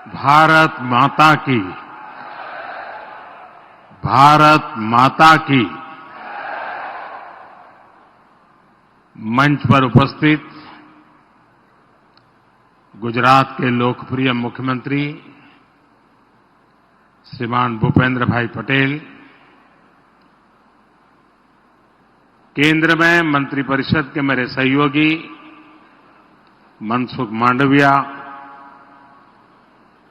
भारत माता की, भारत माता की। मंच पर उपस्थित गुजरात के लोकप्रिय मुख्यमंत्री श्रीमान भूपेंद्र भाई पटेल, केंद्र में मंत्रिपरिषद के मेरे सहयोगी मनसुख मांडविया,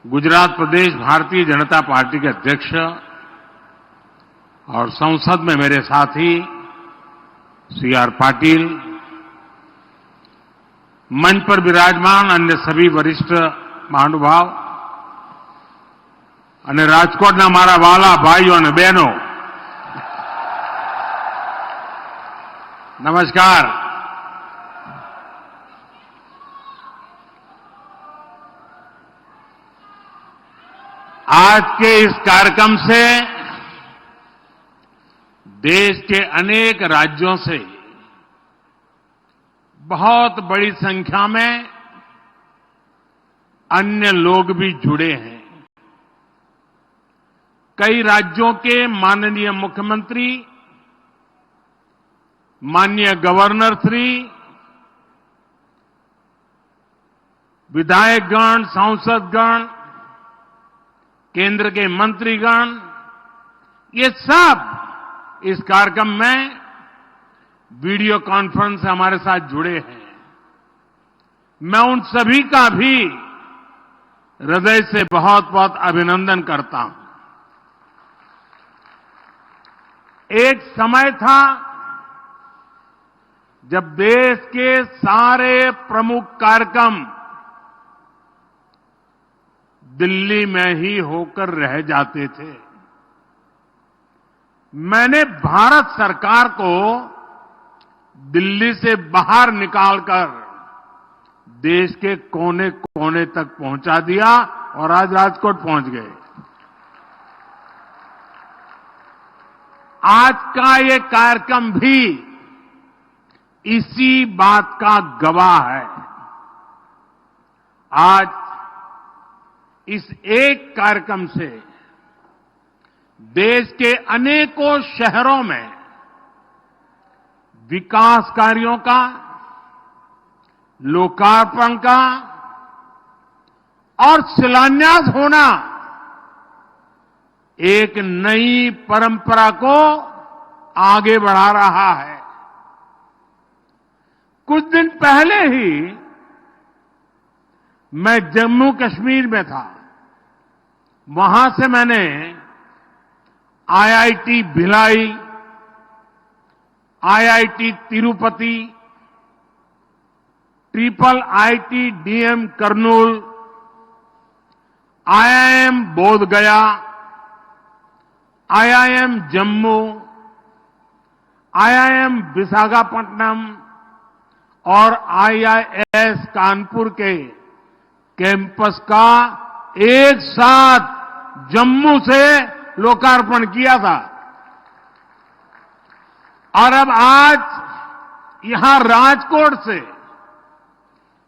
गुजरात प्रदेश भारतीय जनता पार्टी के अध्यक्ष और संसद में मेरे साथी सीआर पाटिल, मंच पर विराजमान अन्य सभी वरिष्ठ महानुभाव અને રાજકોટના મારા વાલા ભાઈઓ અને બહેનો, नमस्कार। आज के इस कार्यक्रम से देश के अनेक राज्यों से बहुत बड़ी संख्या में अन्य लोग भी जुड़े हैं। कई राज्यों के माननीय मुख्यमंत्री, माननीय गवर्नर श्री, विधायकगण, सांसदगण, केंद्र के मंत्रीगण, ये सब इस कार्यक्रम में वीडियो कॉन्फ्रेंस से हमारे साथ जुड़े हैं। मैं उन सभी का भी हृदय से बहुत बहुत अभिनंदन करता हूं। एक समय था जब देश के सारे प्रमुख कार्यक्रम दिल्ली में ही होकर रह जाते थे। मैंने भारत सरकार को दिल्ली से बाहर निकालकर देश के कोने कोने तक पहुंचा दिया और आज राजकोट पहुंच गए। आज का ये कार्यक्रम भी इसी बात का गवाह है। आज इस एक कार्यक्रम से देश के अनेकों शहरों में विकास कार्यों का, लोकार्पण का और शिलान्यास होना एक नई परंपरा को आगे बढ़ा रहा है। कुछ दिन पहले ही मैं जम्मू कश्मीर में था। वहां से मैंने IIT Bhilai, IIT Tirupati, triple IT DM Kurnool, IIM बोध गया, आईआईएम जम्मू, आईआईएम विशाखापट्टनम और आईआईएस कानपुर के कैंपस का एक साथ जम्मू से लोकार्पण किया था। और अब आज यहां राजकोट से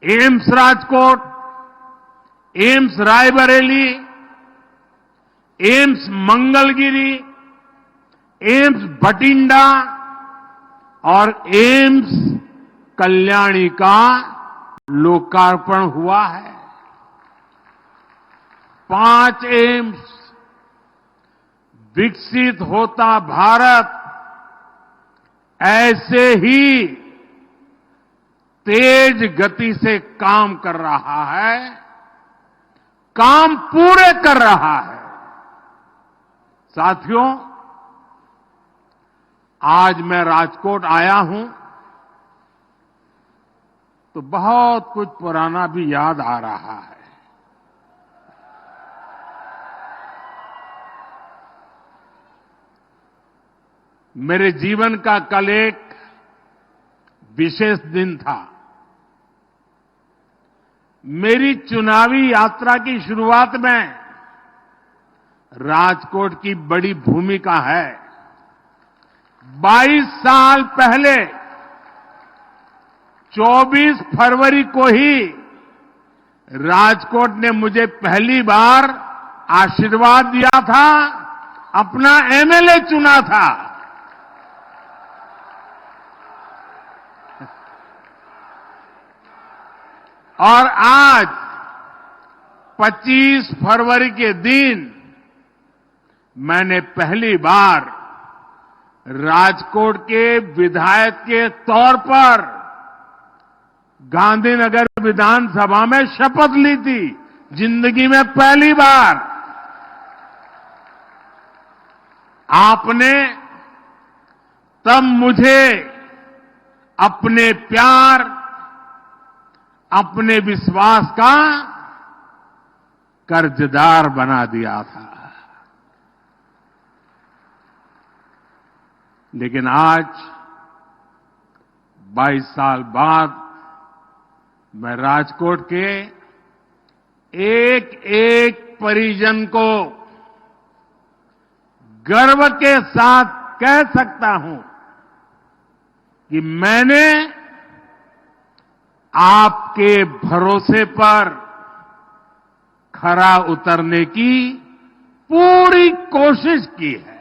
AIIMS Rajkot, AIIMS Raebareli, AIIMS Mangalagiri, AIIMS Bathinda और एम्स कल्याणी का लोकार्पण हुआ है। 5 एम्स, विकसित होता भारत ऐसे ही तेज गति से काम कर रहा है, काम पूरे कर रहा है। साथियों, आज मैं राजकोट आया हूं तो बहुत कुछ पुराना भी याद आ रहा है। मेरे जीवन का कल एक विशेष दिन था। मेरी चुनावी यात्रा की शुरुआत में राजकोट की बड़ी भूमिका है। 22 साल पहले 24 फरवरी को ही राजकोट ने मुझे पहली बार आशीर्वाद दिया था, अपना एमएलए चुना था। और आज 25 फरवरी के दिन मैंने पहली बार राजकोट के विधायक के तौर पर गांधीनगर विधानसभा में शपथ ली थी, जिंदगी में पहली बार। आपने तब मुझे अपने प्यार, अपने विश्वास का कर्जदार बना दिया था। लेकिन आज 22 साल बाद मैं राजकोट के एक एक परिजन को गर्व के साथ कह सकता हूं कि मैंने आपके भरोसे पर खरा उतरने की पूरी कोशिश की है।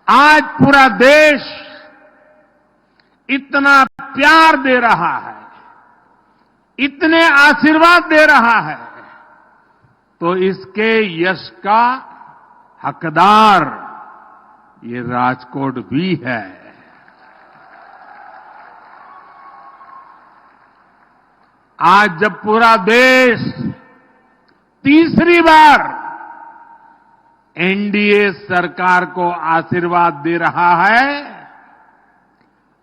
आज पूरा देश इतना प्यार दे रहा है, इतने आशीर्वाद दे रहा है, तो इसके यश का हकदार ये राजकोट भी है। आज जब पूरा देश तीसरी बार एनडीए सरकार को आशीर्वाद दे रहा है,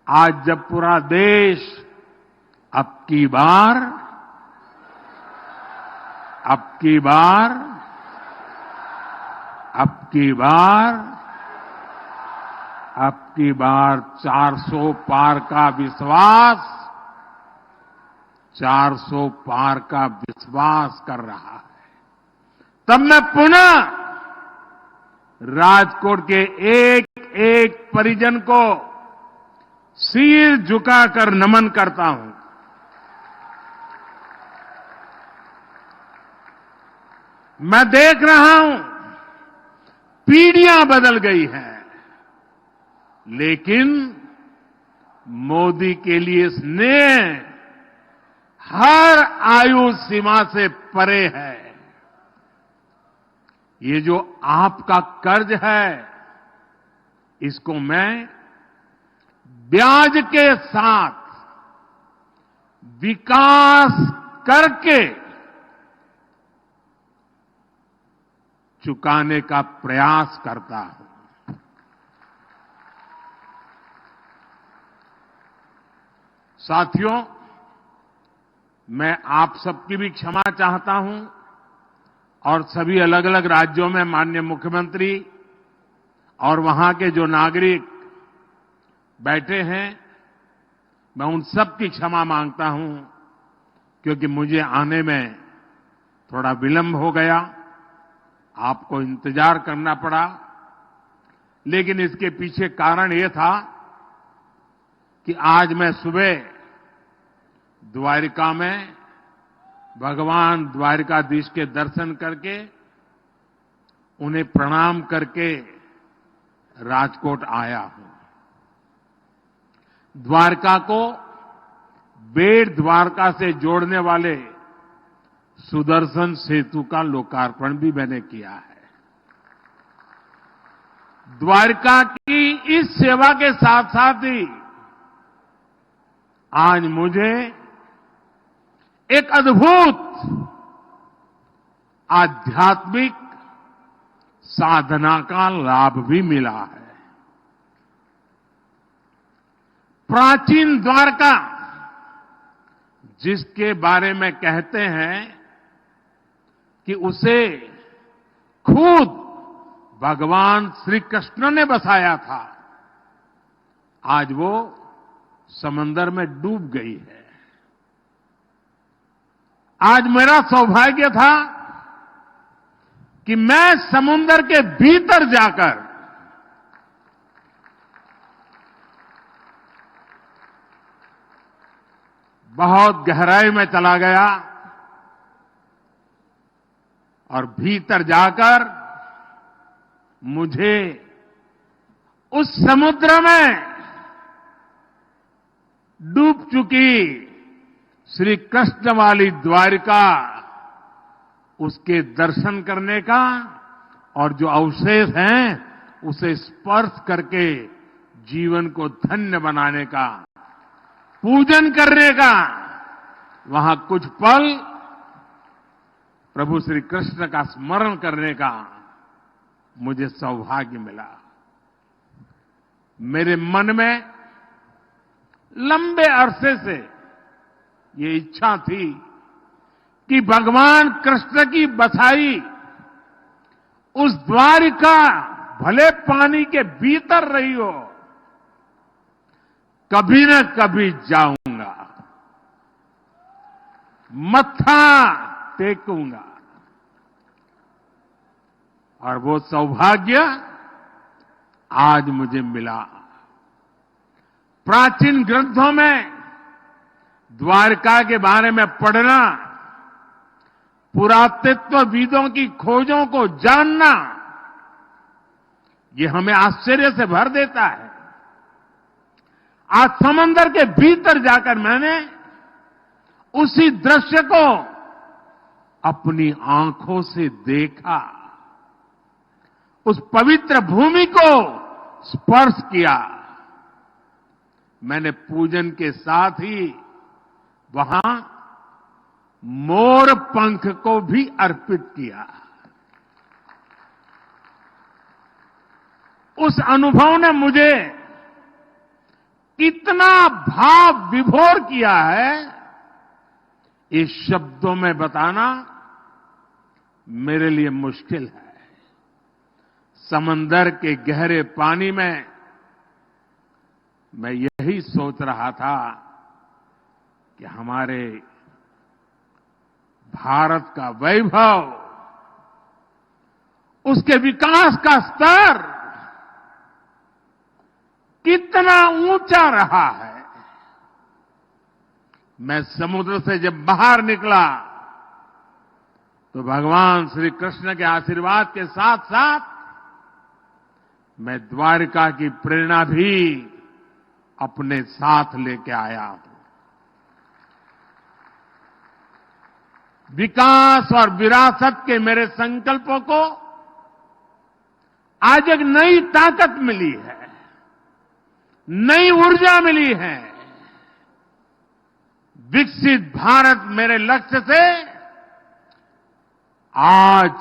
आज जब पूरा देश अब की बार अब की बार 400 पार का विश्वास, 400 पार का विश्वास कर रहा है, तब मैं पुनः राजकोट के एक एक परिजन को सिर झुकाकर नमन करता हूं। मैं देख रहा हूं पीढ़ियां बदल गई हैं, लेकिन मोदी के लिए स्नेह हर आयु सीमा से परे है। ये जो आपका कर्ज है, इसको मैं ब्याज के साथ विकास करके चुकाने का प्रयास करता हूं। साथियों, मैं आप सबकी भी क्षमा चाहता हूं और सभी अलग अलग राज्यों में माननीय मुख्यमंत्री और वहां के जो नागरिक बैठे हैं, मैं उन सब की क्षमा मांगता हूं, क्योंकि मुझे आने में थोड़ा विलंब हो गया, आपको इंतजार करना पड़ा। लेकिन इसके पीछे कारण ये था कि आज मैं सुबह द्वारिका में भगवान द्वारिकाधीश के दर्शन करके, उन्हें प्रणाम करके राजकोट आया हूं। द्वारका को बेट द्वारका से जोड़ने वाले सुदर्शन सेतु का लोकार्पण भी मैंने किया है। द्वारका की इस सेवा के साथ साथ ही आज मुझे एक अद्भुत आध्यात्मिक साधना का लाभ भी मिला है। प्राचीन द्वारका, जिसके बारे में कहते हैं कि उसे खुद भगवान श्री कृष्ण ने बसाया था, आज वो समंदर में डूब गई है। आज मेरा सौभाग्य था कि मैं समुद्र के भीतर जाकर बहुत गहराई में चला गया और भीतर जाकर मुझे उस समुद्र में डूब चुकी श्री कृष्ण वाली द्वारिका, उसके दर्शन करने का और जो अवशेष हैं उसे स्पर्श करके जीवन को धन्य बनाने का, पूजन करने का, वहां कुछ पल प्रभु श्री कृष्ण का स्मरण करने का मुझे सौभाग्य मिला। मेरे मन में लंबे अरसे से ये इच्छा थी कि भगवान कृष्ण की बसाई उस द्वारिका भले पानी के भीतर रही हो, कभी न कभी जाऊंगा, मत्था टेकूंगा। और वो सौभाग्य आज मुझे मिला। प्राचीन ग्रंथों में द्वारका के बारे में पढ़ना, पुरातत्वविदों की खोजों को जानना, ये हमें आश्चर्य से भर देता है। आज समंदर के भीतर जाकर मैंने उसी दृश्य को अपनी आंखों से देखा, उस पवित्र भूमि को स्पर्श किया। मैंने पूजन के साथ ही वहां मोर पंख को भी अर्पित किया। उस अनुभव ने मुझे कितना भाव विभोर किया है, इस शब्दों में बताना मेरे लिए मुश्किल है। समंदर के गहरे पानी में मैं यही सोच रहा था कि हमारे भारत का वैभव, उसके विकास का स्तर कितना ऊंचा रहा है। मैं समुद्र से जब बाहर निकला तो भगवान श्री कृष्ण के आशीर्वाद के साथ साथ मैं द्वारिका की प्रेरणा भी अपने साथ लेके आया हूं। विकास और विरासत के मेरे संकल्पों को आज एक नई ताकत मिली है, नई ऊर्जा मिली है। विकसित भारत मेरे लक्ष्य से आज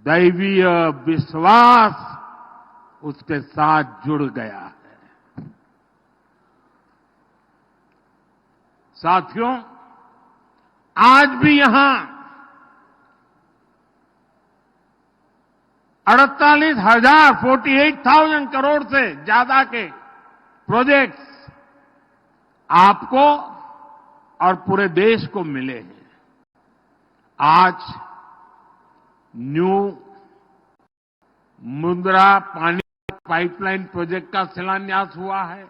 दैवीय विश्वास उसके साथ जुड़ गया है। साथियों, आज भी यहां 48,000 करोड़ से ज्यादा के प्रोजेक्ट्स आपको और पूरे देश को मिले हैं। आज न्यू मुंद्रा पानी पाइपलाइन प्रोजेक्ट का शिलान्यास हुआ है।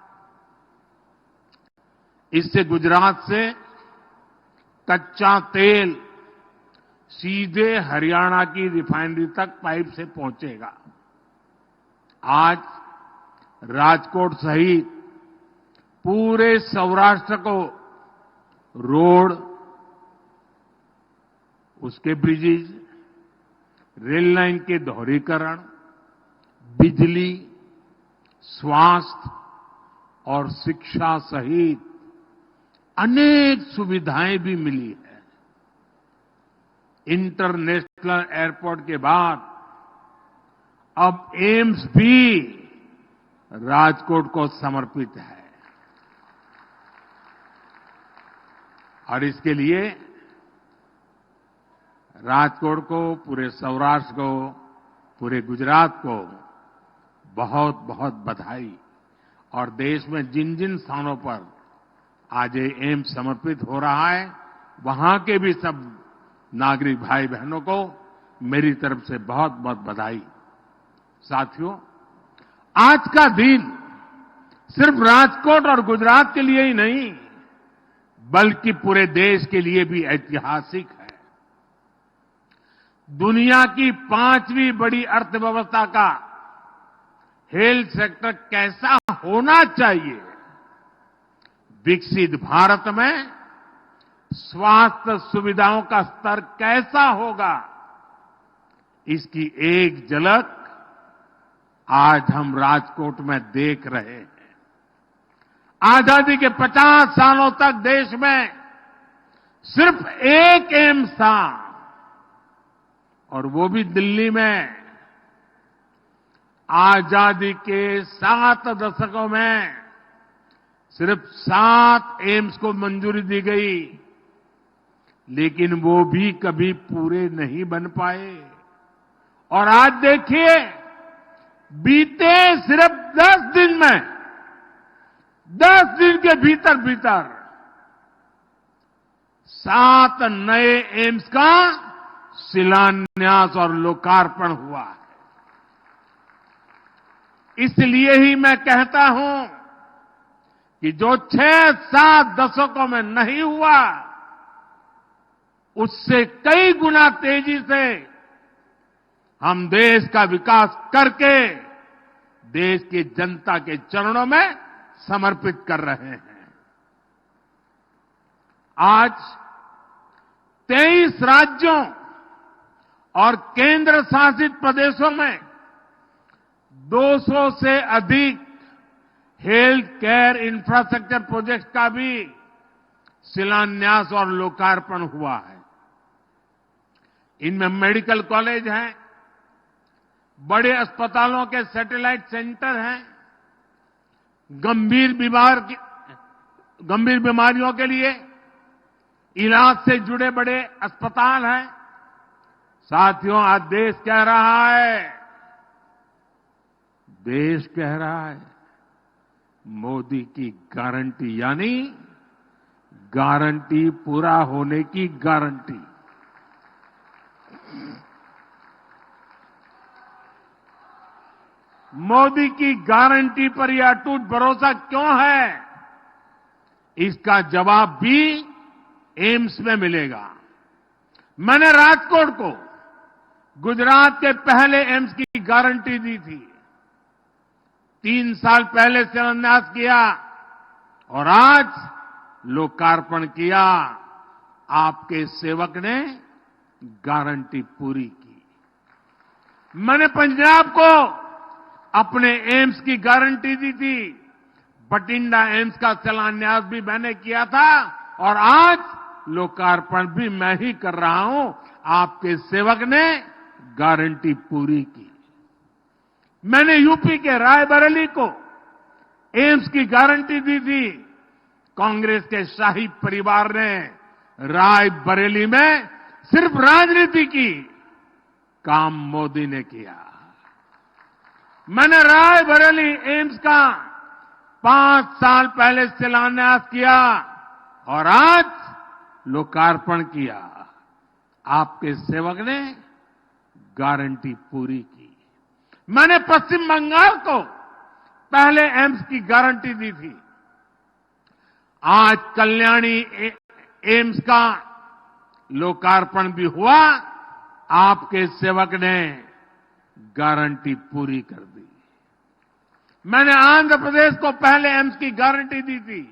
इससे गुजरात से कच्चा तेल सीधे हरियाणा की रिफाइनरी तक पाइप से पहुंचेगा। आज राजकोट सहित पूरे सौराष्ट्र को रोड, उसके ब्रिजेज, रेल लाइन के दोहरीकरण, बिजली, स्वास्थ्य और शिक्षा सहित अनेक सुविधाएं भी मिली है। इंटरनेशनल एयरपोर्ट के बाद अब एम्स भी राजकोट को समर्पित है और इसके लिए राजकोट को, पूरे सौराष्ट्र को, पूरे गुजरात को बहुत बहुत बधाई। और देश में जिन जिन स्थानों पर आज ये एम्स समर्पित हो रहा है, वहां के भी सब नागरिक भाई बहनों को मेरी तरफ से बहुत बहुत बधाई। साथियों, आज का दिन सिर्फ राजकोट और गुजरात के लिए ही नहीं, बल्कि पूरे देश के लिए भी ऐतिहासिक है। दुनिया की 5वीं बड़ी अर्थव्यवस्था का हेल्थ सेक्टर कैसा होना चाहिए, विकसित भारत में स्वास्थ्य सुविधाओं का स्तर कैसा होगा, इसकी एक झलक आज हम राजकोट में देख रहे हैं। आजादी के 50 सालों तक देश में सिर्फ एक एम्स था, और वो भी दिल्ली में। आजादी के 7 दशकों में सिर्फ 7 एम्स को मंजूरी दी गई, लेकिन वो भी कभी पूरे नहीं बन पाए। और आज देखिए, बीते सिर्फ 10 दिन में, 10 दिन के भीतर भीतर 7 नए एम्स का शिलान्यास और लोकार्पण हुआ है। इसलिए ही मैं कहता हूं कि जो 6-7 दशकों में नहीं हुआ, उससे कई गुना तेजी से हम देश का विकास करके देश की जनता के चरणों में समर्पित कर रहे हैं। आज 23 राज्यों और केंद्र शासित प्रदेशों में 200 से अधिक हेल्थ केयर इंफ्रास्ट्रक्चर प्रोजेक्ट का भी शिलान्यास और लोकार्पण हुआ है। इनमें मेडिकल कॉलेज हैं, बड़े अस्पतालों के सैटेलाइट सेंटर हैं, गंभीर बीमारियों के लिए इलाज से जुड़े बड़े अस्पताल हैं। साथियों, आज देश कह रहा है मोदी की गारंटी, यानी गारंटी पूरा होने की गारंटी। मोदी की गारंटी पर यह अटूट भरोसा क्यों है, इसका जवाब भी एम्स में मिलेगा। मैंने राजकोट को गुजरात के पहले एम्स की गारंटी दी थी। 3 साल पहले शिलान्यास किया और आज लोकार्पण किया। आपके सेवक ने गारंटी पूरी की। मैंने पंजाब को अपने एम्स की गारंटी दी थी। बठिंडा एम्स का शिलान्यास भी मैंने किया था और आज लोकार्पण भी मैं ही कर रहा हूं। आपके सेवक ने गारंटी पूरी की। मैंने यूपी के रायबरेली को एम्स की गारंटी दी थी। कांग्रेस के शाही परिवार ने रायबरेली में सिर्फ राजनीति की, काम मोदी ने किया। मैंने रायबरेली एम्स का 5 साल पहले शिलान्यास किया और आज लोकार्पण किया। आपके सेवक ने गारंटी पूरी की। मैंने पश्चिम बंगाल को पहले एम्स की गारंटी दी थी। आज कल्याणी एम्स का लोकार्पण भी हुआ। आपके सेवक ने गारंटी पूरी कर दी। मैंने आंध्र प्रदेश को पहले एम्स की गारंटी दी थी।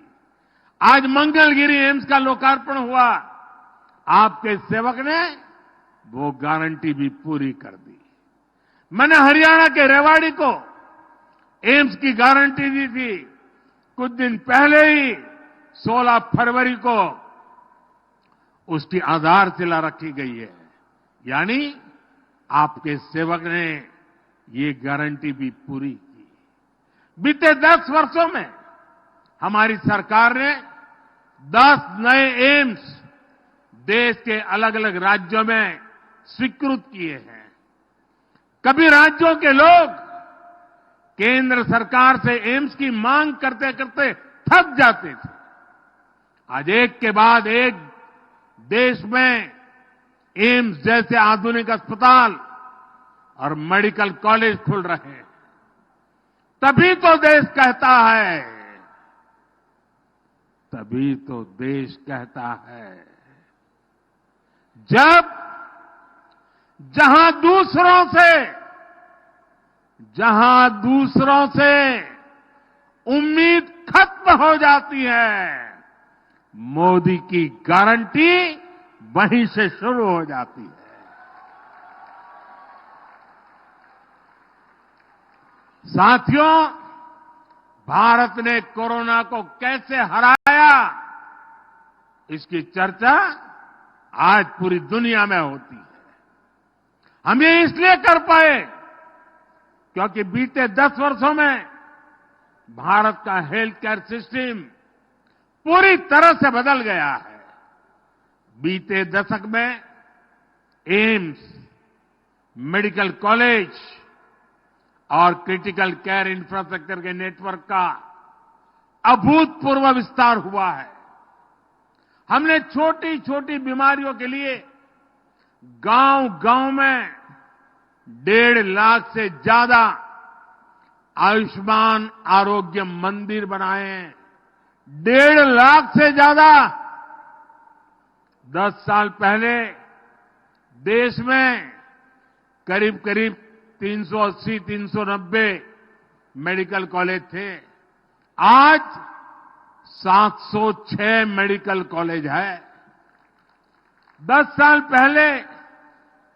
आज मंगलगिरी एम्स का लोकार्पण हुआ। आपके सेवक ने वो गारंटी भी पूरी कर दी। मैंने हरियाणा के रेवाड़ी को एम्स की गारंटी दी थी। कुछ दिन पहले ही 16 फरवरी को उसकी आधारशिला रखी गई है। यानी आपके सेवक ने ये गारंटी भी पूरी की। बीते 10 वर्षों में हमारी सरकार ने 10 नए एम्स देश के अलग अलग राज्यों में स्वीकृत किए हैं। कभी राज्यों के लोग केंद्र सरकार से एम्स की मांग करते करते थक जाते थे। आज एक के बाद एक देश में एम्स जैसे आधुनिक अस्पताल और मेडिकल कॉलेज खुल रहे हैं। तभी तो देश कहता है, तभी तो देश कहता है, जब जहां दूसरों से उम्मीद खत्म हो जाती है, मोदी की गारंटी वहीं से शुरू हो जाती है। साथियों, भारत ने कोरोना को कैसे हराया, इसकी चर्चा आज पूरी दुनिया में होती है। हम ये इसलिए कर पाए क्योंकि बीते 10 वर्षों में भारत का हेल्थ केयर सिस्टम पूरी तरह से बदल गया है। बीते दशक में एम्स, मेडिकल कॉलेज और क्रिटिकल केयर इंफ्रास्ट्रक्चर के नेटवर्क का अभूतपूर्व विस्तार हुआ है। हमने छोटी छोटी बीमारियों के लिए गांव-गांव में 1.5 लाख से ज्यादा आयुष्मान आरोग्य मंदिर बनाए हैं। 1.5 लाख से ज्यादा। 10 साल पहले देश में करीब करीब 380-390 मेडिकल कॉलेज थे। आज 706 मेडिकल कॉलेज है। 10 साल पहले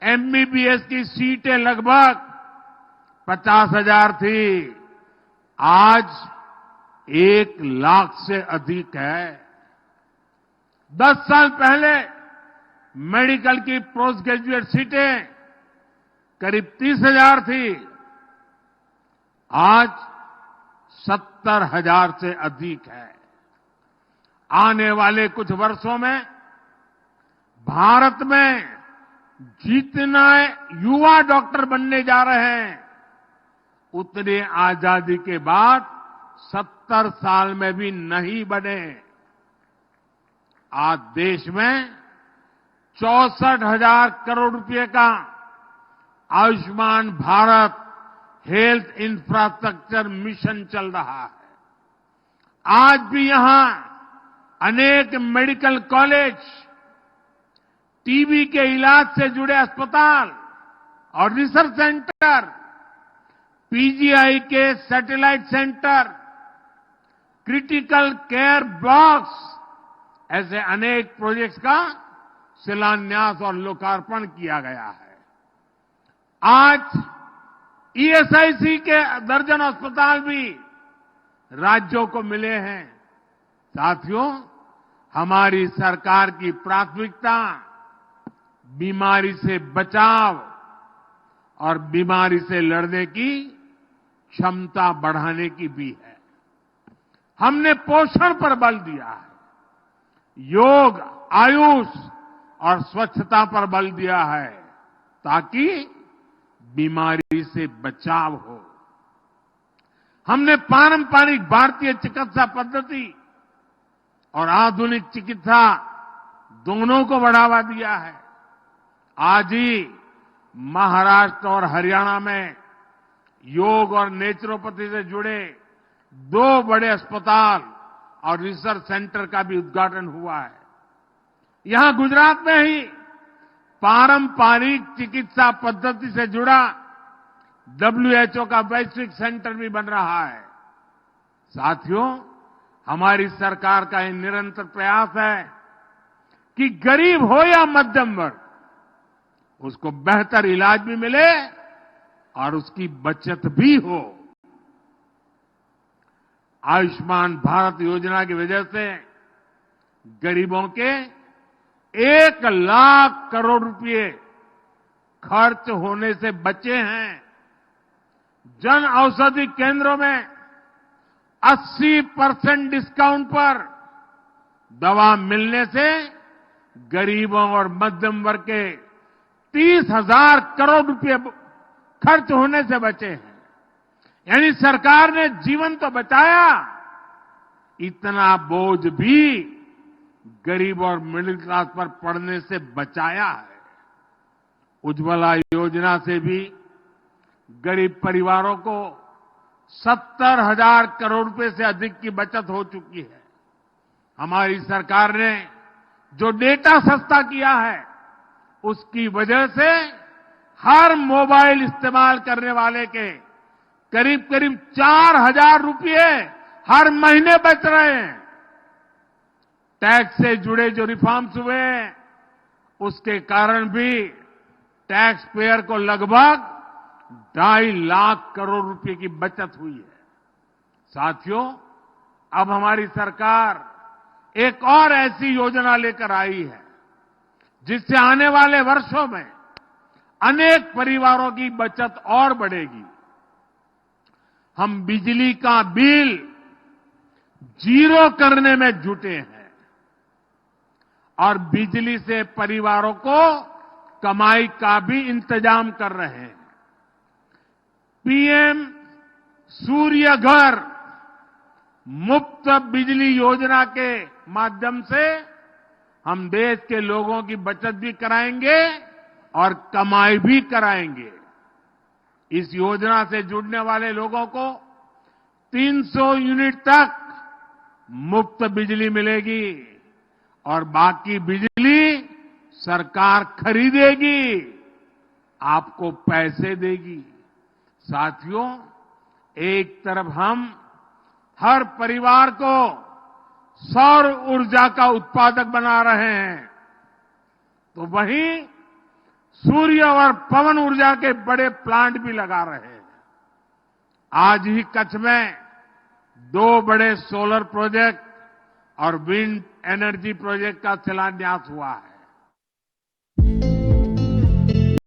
एमबीबीएस की सीटें लगभग 50,000 थी। आज 1 लाख से अधिक है। 10 साल पहले मेडिकल की पोस्ट ग्रेजुएट सीटें करीब 30,000 थी। आज 70,000 से अधिक है। आने वाले कुछ वर्षों में भारत में जितने युवा डॉक्टर बनने जा रहे हैं, उतने आजादी के बाद 70 साल में भी नहीं बने। आज देश में 64,000 करोड़ रुपए का Ayushman Bharat health infrastructure mission चल रहा है। आज भी यहां अनेक मेडिकल कॉलेज, टीबी के इलाज से जुड़े अस्पताल और रिसर्च सेंटर, पीजीआई के satellite centre, critical care blocks, ऐसे अनेक प्रोजेक्ट्स का शिलान्यास और लोकार्पण किया गया है। आज ईएसआईसी के दर्जन अस्पताल भी राज्यों को मिले हैं। साथियों, हमारी सरकार की प्राथमिकता बीमारी से बचाव और बीमारी से लड़ने की क्षमता बढ़ाने की भी है। हमने पोषण पर बल दिया है, योग, आयुष और स्वच्छता पर बल दिया है, ताकि बीमारी से बचाव हो। हमने पारंपरिक भारतीय चिकित्सा पद्धति और आधुनिक चिकित्सा दोनों को बढ़ावा दिया है। आज ही महाराष्ट्र और हरियाणा में योग और नेचुरोपैथी से जुड़े 2 बड़े अस्पताल और रिसर्च सेंटर का भी उद्घाटन हुआ है। यहां गुजरात में ही पारंपरिक चिकित्सा पद्धति से जुड़ा WHO का वैश्विक सेंटर भी बन रहा है। साथियों, हमारी सरकार का ये निरंतर प्रयास है कि गरीब हो या मध्यम वर्ग, उसको बेहतर इलाज भी मिले और उसकी बचत भी हो। आयुष्मान भारत योजना की वजह से गरीबों के 1 लाख करोड़ रुपए खर्च होने से बचे हैं। जन औषधि केंद्रों में 80% डिस्काउंट पर दवा मिलने से गरीबों और मध्यम वर्ग के 30,000 करोड़ रुपए खर्च होने से बचे हैं। यानी सरकार ने जीवन तो बचाया, इतना बोझ भी गरीब और मिडिल क्लास पर पड़ने से बचाया है। उज्ज्वला योजना से भी गरीब परिवारों को 70,000 करोड़ रुपए से अधिक की बचत हो चुकी है। हमारी सरकार ने जो डेटा सस्ता किया है, उसकी वजह से हर मोबाइल इस्तेमाल करने वाले के करीब करीब 4,000 रुपये हर महीने बच रहे हैं। टैक्स से जुड़े जो रिफॉर्म्स हुए, उसके कारण भी टैक्स पेयर को लगभग 2.5 लाख करोड़ रुपए की बचत हुई है। साथियों, अब हमारी सरकार एक और ऐसी योजना लेकर आई है, जिससे आने वाले वर्षों में अनेक परिवारों की बचत और बढ़ेगी। हम बिजली का बिल जीरो करने में जुटे हैं और बिजली से परिवारों को कमाई का भी इंतजाम कर रहे हैं। पीएम सूर्य घर मुफ्त बिजली योजना के माध्यम से हम देश के लोगों की बचत भी कराएंगे और कमाई भी कराएंगे। इस योजना से जुड़ने वाले लोगों को 300 यूनिट तक मुफ्त बिजली मिलेगी और बाकी बिजली सरकार खरीदेगी, आपको पैसे देगी। साथियों, एक तरफ हम हर परिवार को सौर ऊर्जा का उत्पादक बना रहे हैं, तो वहीं सूर्य और पवन ऊर्जा के बड़े प्लांट भी लगा रहे हैं। आज ही कच्छ में 2 बड़े सोलर प्रोजेक्ट और विंड एनर्जी प्रोजेक्ट का शिलान्यास हुआ है।